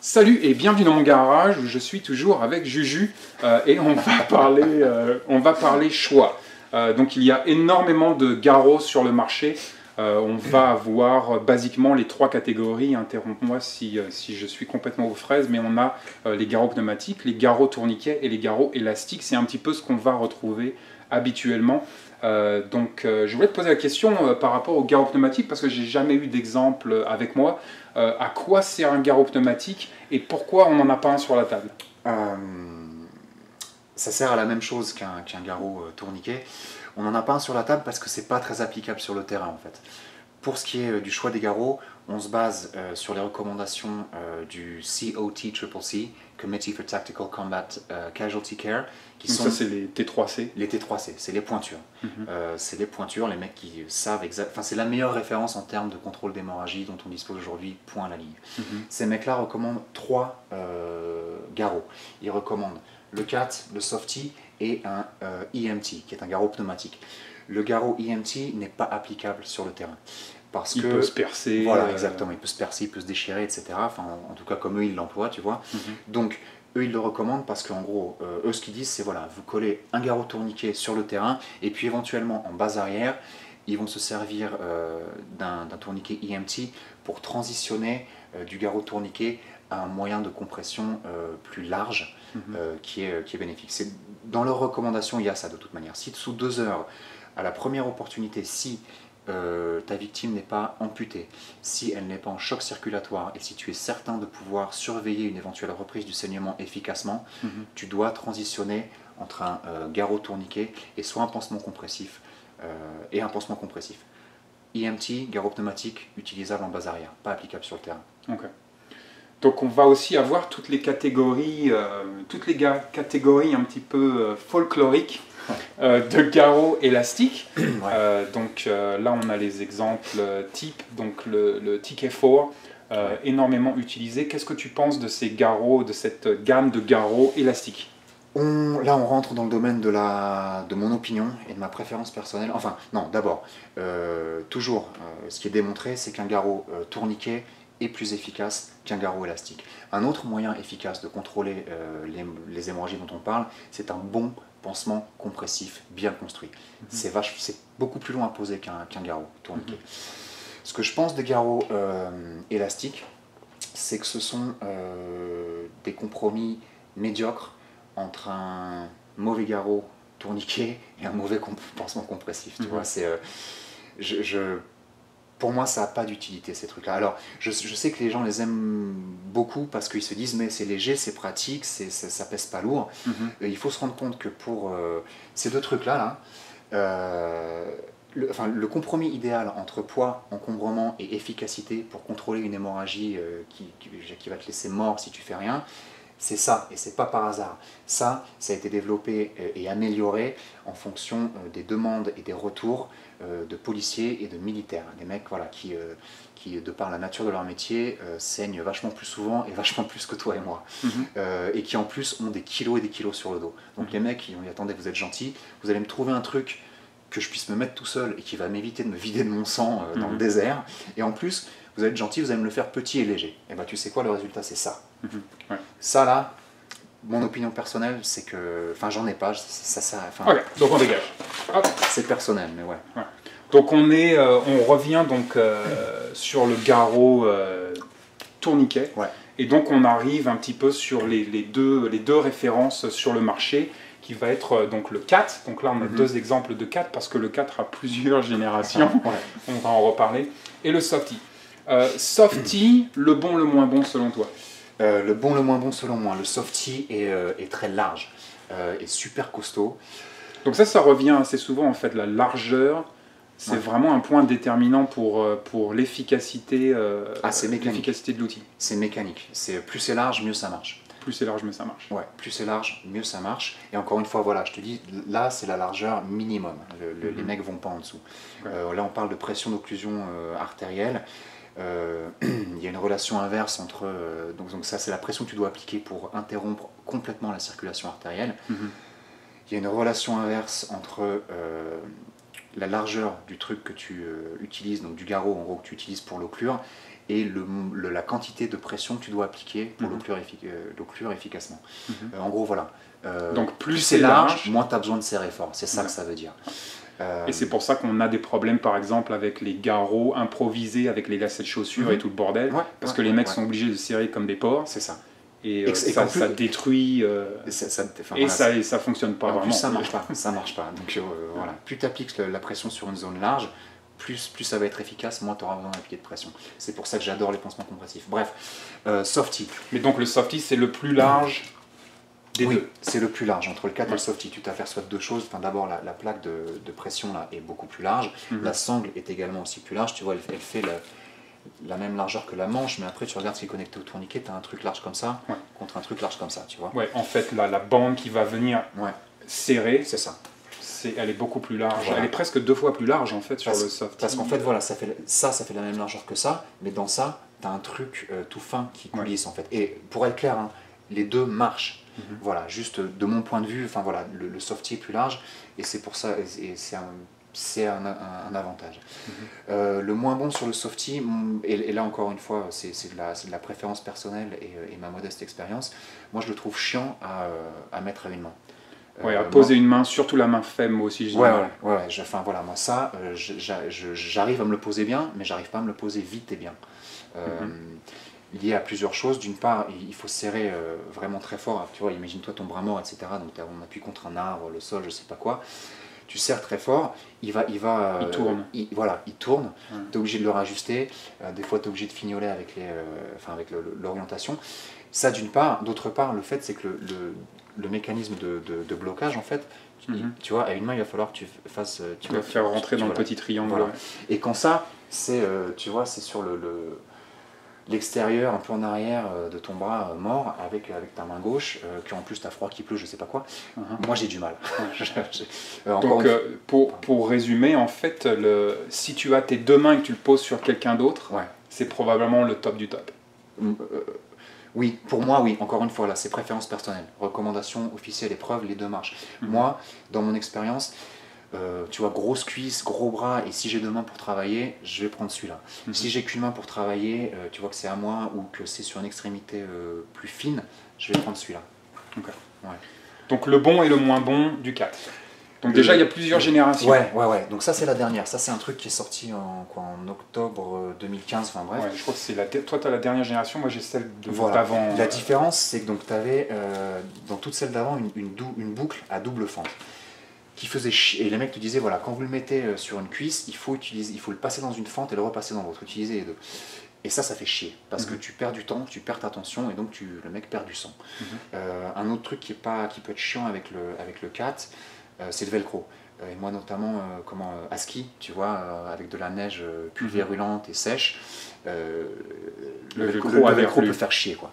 Salut et bienvenue dans mon garage où je suis toujours avec Juju et on va parler choix. Donc il y a énormément de garrots sur le marché. On va avoir basiquement les trois catégories, interromps-moi si je suis complètement aux fraises, mais on a les garrots pneumatiques, les garrots tourniquets et les garrots élastiques. C'est un petit peu ce qu'on va retrouver habituellement. Je voulais te poser la question par rapport aux garrots pneumatiques parce que j'ai jamais eu d'exemple avec moi. À quoi sert un garrot pneumatique et pourquoi on n'en a pas un sur la table? Ça sert à la même chose qu'un garrot tourniquet. On n'en a pas un sur la table parce que c'est pas très applicable sur le terrain en fait. Pour ce qui est du choix des garrots, on se base sur les recommandations du COTCCC, Committee for Tactical Combat Casualty Care, qui Donc sont ça c'est les T3C. les T3C, c'est les pointures. C'est les pointures, les mecs qui savent exactement. Enfin, c'est la meilleure référence en termes de contrôle d'hémorragie dont on dispose aujourd'hui, point à la ligne. Ces mecs-là recommandent trois garrots. Ils recommandent le CAT, le Softy et un EMT, qui est un garrot pneumatique. Le garrot EMT n'est pas applicable sur le terrain. Parce Il que, peut se percer. Voilà, exactement. Il peut se percer, il peut se déchirer, etc. Enfin, en tout cas, comme eux, ils l'emploient, tu vois. Donc, eux, ils le recommandent parce qu'en gros, eux, ce qu'ils disent, c'est voilà, vous collez un garrot tourniquet sur le terrain et puis éventuellement en base arrière, ils vont se servir d'un tourniquet EMT pour transitionner du garrot tourniquet à un moyen de compression plus large qui est bénéfique. Dans leurs recommandations, il y a ça de toute manière. Si sous 2 heures, à la première opportunité, si ta victime n'est pas amputée, si elle n'est pas en choc circulatoire et si tu es certain de pouvoir surveiller une éventuelle reprise du saignement efficacement, tu dois transitionner entre un garrot tourniquet et soit un pansement compressif et un pansement compressif. EMT, garrot pneumatique, utilisable en base arrière, pas applicable sur le terrain. Okay. Donc on va aussi avoir toutes les catégories catégories un petit peu folkloriques de garrots élastiques. Là on a les exemples type, donc le TK4, énormément utilisé. Qu'est-ce que tu penses de ces garrots, de cette gamme de garrots élastiques? Là, on rentre dans le domaine de mon opinion et de ma préférence personnelle. Enfin, non, d'abord, ce qui est démontré, c'est qu'un garrot tourniquet est plus efficace qu'un garrot élastique. Un autre moyen efficace de contrôler les hémorragies dont on parle, c'est un bon pansement compressif bien construit. C'est beaucoup plus long à poser qu'un garrot tourniquet. Ce que je pense des garrots élastiques, c'est que ce sont des compromis médiocres entre un mauvais garrot tourniquet et un mauvais pansement compressif. Tu vois, pour moi, ça n'a pas d'utilité ces trucs-là. Alors, je sais que les gens les aiment beaucoup parce qu'ils se disent mais c'est léger, c'est pratique, ça pèse pas lourd. Il faut se rendre compte que pour ces deux trucs-là, le compromis idéal entre poids, encombrement et efficacité pour contrôler une hémorragie qui va te laisser mort si tu fais rien, c'est ça, et c'est pas par hasard. Ça a été développé et amélioré en fonction des demandes et des retours de policiers et de militaires. Des mecs voilà, qui, de par la nature de leur métier, saignent vachement plus souvent et vachement plus que toi et moi. Et qui en plus ont des kilos et des kilos sur le dos. Donc les mecs, ils ont dit attendez, vous êtes gentils, vous allez me trouver un truc que je puisse me mettre tout seul et qui va m'éviter de me vider de mon sang dans le désert. Et en plus, vous allez être gentil, vous allez me le faire petit et léger. Et bien tu sais quoi, le résultat c'est ça. Ouais. Ça là, mon opinion personnelle, c'est que... Enfin j'en ai pas, Ok, donc on dégage. C'est personnel, mais ouais. Donc on revient donc sur le garrot tourniquet. Et donc on arrive un petit peu sur les deux références sur le marché, qui va être donc le CAT. Donc là on a deux exemples de CAT, parce que le CAT a plusieurs générations, on va en reparler. Et le Softy. Softy, le bon, le moins bon selon toi? Le bon, le moins bon selon moi. Le Softy est très large, est super costaud. Donc ça revient assez souvent en fait, la largeur. C'est vraiment un point déterminant pour l'efficacité de l'outil. C'est mécanique. Plus c'est large, mieux ça marche. Plus c'est large, mieux ça marche. Ouais, plus c'est large, mieux ça marche. Et encore une fois, voilà, je te dis, là, c'est la largeur minimum. Les mecs vont pas en dessous. Là, on parle de pression d'occlusion artérielle. Il y a une relation inverse entre... donc ça, c'est la pression que tu dois appliquer pour interrompre complètement la circulation artérielle. Il y a une relation inverse entre la largeur du truc que tu utilises, donc du garrot en gros que tu utilises pour l'occlure, et la quantité de pression que tu dois appliquer pour l'occlure efficacement. En gros, voilà. Donc plus c'est large, large, moins tu as besoin de serrer fort. C'est ça que ça veut dire. Et c'est pour ça qu'on a des problèmes, par exemple, avec les garrots improvisés, avec les lacets de chaussures et tout le bordel, parce que les mecs sont obligés de serrer comme des porcs. C'est ça. Et ça détruit, et ça fonctionne pas vraiment. Plus ça marche pas, ça marche pas. Donc voilà, plus tu appliques la pression sur une zone large, plus ça va être efficace, moins tu auras besoin d'appliquer de pression. C'est pour ça que j'adore les pansements compressifs. Bref, Softy. Mais donc le Softy, c'est le plus large des deux. C'est le plus large. Entre le 4 et le Softy, tu t'aperçois de deux choses. Enfin, d'abord, la plaque de pression là, est beaucoup plus large. La sangle est également aussi plus large. Tu vois, elle fait la même largeur que la manche, mais après tu regardes ce qui est connecté au tourniquet, tu as un truc large comme ça contre un truc large comme ça, tu vois. Ouais, en fait, la bande qui va venir serrer, c'est ça. Elle est beaucoup plus large. Voilà. Elle est presque 2 fois plus large en fait sur le Softy. Parce qu'en fait, voilà, ça fait la même largeur que ça, mais dans ça, tu as un truc tout fin qui coulisse en fait. Et pour être clair, hein, les deux marchent. Voilà, juste de mon point de vue, enfin voilà, le Softy est plus large et c'est pour ça, et c'est un avantage. Le moins bon sur le Softy, et là encore une fois, c'est de la préférence personnelle et ma modeste expérience, moi je le trouve chiant à mettre à une main. À poser une main, surtout la main faible, moi aussi. Enfin voilà, moi ça, j'arrive à me le poser bien, mais j'arrive pas à me le poser vite et bien. Lié à plusieurs choses. D'une part, il faut serrer vraiment très fort. Tu vois, imagine-toi ton bras mort, etc. Donc on appuie contre un arbre, le sol, je sais pas quoi. Tu serres très fort, il tourne. Il tourne. Tu es obligé de le rajuster. Des fois, tu es obligé de fignoler avec l'orientation. Ça, d'une part. D'autre part, le fait, c'est que le mécanisme de blocage, en fait, tu vois, à une main, il va falloir que tu fasses. Tu vas faire rentrer dans le petit triangle. Voilà. Et quand ça, c'est sur l'extérieur, un peu en arrière de ton bras mort, avec ta main gauche, qui en plus t'as froid, qui pleut, je sais pas quoi. Moi j'ai du mal. Donc pour résumer, en fait, si tu as tes deux mains et que tu le poses sur quelqu'un d'autre, c'est probablement le top du top. Oui, pour moi, oui. Encore une fois, là, c'est préférence personnelle. Recommandation officielle, épreuve, les deux marchent. Moi, dans mon expérience, tu vois, grosse cuisse, gros bras, et si j'ai deux mains pour travailler, je vais prendre celui-là. Si j'ai qu'une main pour travailler, tu vois que c'est à moi ou que c'est sur une extrémité plus fine, je vais prendre celui-là. Donc le bon et le moins bon du 4. Donc déjà, il y a plusieurs générations. Ouais. Donc ça, c'est la dernière. Ça, c'est un truc qui est sorti en octobre 2015, enfin bref. Ouais, je crois que toi, tu as la dernière génération, moi j'ai celle d'avant. La différence, c'est que tu avais, dans toute celle d'avant, une boucle à double fente. Qui faisait chier. Et les mecs te disaient, voilà, quand vous le mettez sur une cuisse, il faut le passer dans une fente et le repasser dans l'autre. Utiliser les deux. Et ça fait chier. Parce que tu perds du temps, tu perds ta tension et donc le mec perd du sang. Un autre truc qui peut être chiant avec le 4, c'est le velcro. Et moi notamment, à ski, tu vois, avec de la neige pulvérulente et sèche, le velcro peut faire chier, quoi.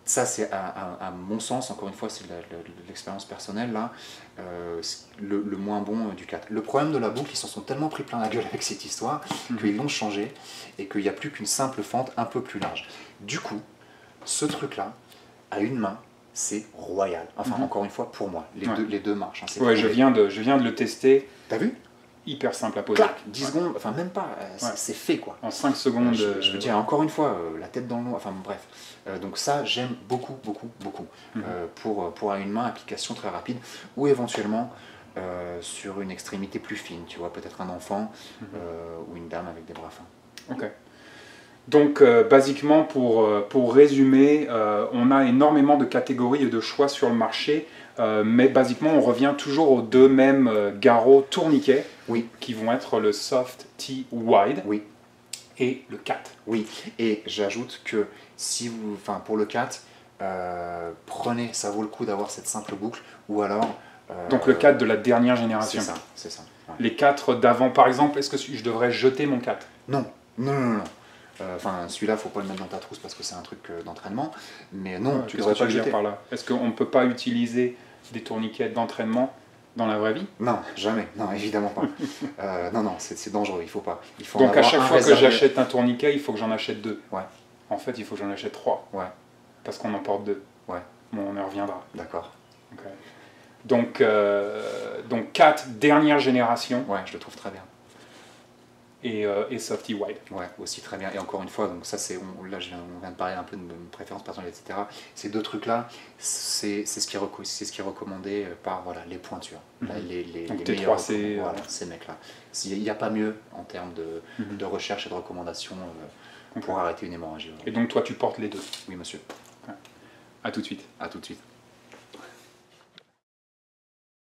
Ça, c'est à mon sens, encore une fois, c'est l'expérience personnelle, là, le moins bon du 4. Le problème de la boucle, ils s'en sont tellement pris plein la gueule avec cette histoire qu'ils l'ont changé et qu'il n'y a plus qu'une simple fente un peu plus large. Du coup, ce truc-là, à une main, c'est royal. Enfin, encore une fois, pour moi, les deux marchent. Hein, je viens de le tester. T'as vu ? Hyper simple à poser. Clac, 10 secondes, enfin même pas, c'est fait quoi. En 5 secondes. Je veux dire, encore une fois, la tête dans l'eau, enfin bref. Donc ça, j'aime beaucoup. Pour à une main, application très rapide, ou éventuellement sur une extrémité plus fine, tu vois, peut-être un enfant ou une dame avec des bras fins. Ok. Donc, basiquement, pour résumer, on a énormément de catégories et de choix sur le marché, mais basiquement, on revient toujours aux deux mêmes garrots tourniquets, qui vont être le Soft T Wide et le 4. Oui, et j'ajoute que pour le 4, prenez, ça vaut le coup d'avoir cette simple boucle, ou alors... Donc le 4 de la dernière génération. C'est ça. Ouais. Les 4 d'avant, par exemple, est-ce que je devrais jeter mon 4 ? Non. Celui-là, faut pas le mettre dans ta trousse parce que c'est un truc d'entraînement. Mais non, tu devrais pas le jeter. Par là. Est-ce qu'on ne peut pas utiliser des tourniquets d'entraînement dans la vraie vie ? Non, jamais. Non, évidemment pas. Non, c'est dangereux. Il faut pas. Donc à chaque fois que j'achète un tourniquet, il faut que j'en achète 2. Ouais. En fait, il faut que j'en achète 3. Ouais. Parce qu'on en porte 2. Ouais. Bon, on y reviendra. D'accord. Okay. Donc 4, dernière génération. Ouais, je le trouve très bien. et Softy Wide. Ouais, aussi très bien. Et encore une fois, donc ça c'est, là on vient de parler un peu de préférences personnelles, etc. Ces deux trucs-là, c'est ce qui est recommandé par voilà, les pointures. Là, Donc les meilleurs T3C. voilà, ces mecs-là. Il n'y a pas mieux en termes de recherche et de recommandation pour arrêter une hémorragie. Et donc toi tu portes les deux. Oui, monsieur. À tout de suite. À tout de suite.